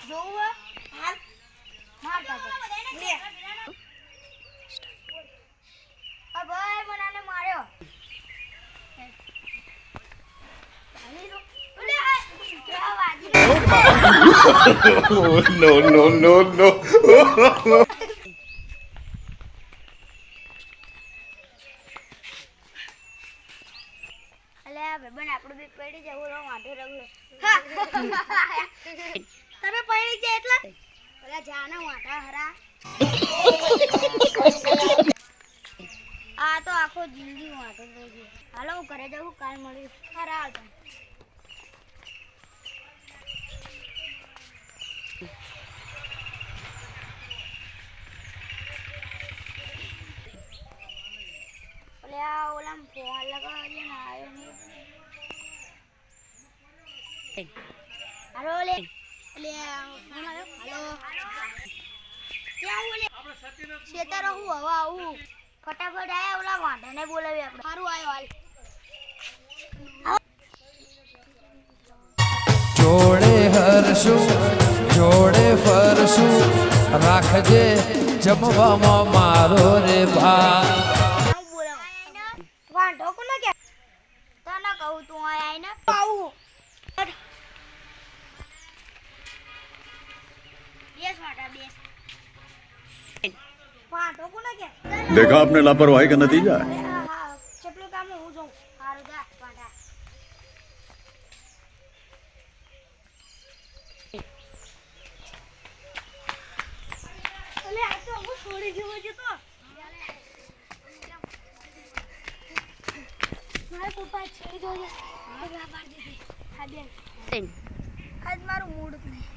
જોવો હાલ માર કાકા લે આ ભાઈ મનાને માર્યો No, no, no, no. અલે આ ભાઈબંધ આપણું બી પડી જવું રો વાંઢો રગલો તમે પડી ગયા એટલે ઓલા જાના વાંઢા હરા આ તો આખો જિંદગી વાંઢો થઈ ગયો હાલો હું ઘરે જાઉં કાલ મળી હરા આવતા ओला फोन लगा ये ना आयो नहीं हेलो ले ले फोन आयो हेलो क्या बोले शेता रहू हवा आऊ फटाफट आया ओला वांढा ने बोलावे આપણે સારું આયો હાલ જોડે હરશું જોડે ફરશું રાખજે જમવામાં મારો રે ભા વાંઢો કોને કે તને કહું તું આઈને પાવું બેસ વાંઢા બેસ વાંઢો કોને કે देखा आपने लापरवाही का नतीजा है હા ચપલું કામ હું જોઉં હારું જા વાંઢા અલે આ તો હું છોડી જેવો જ તો મારા પપ્પા છોડી દો આ બાર દીધી હા બેન આજ મારું મૂડ જ નહીં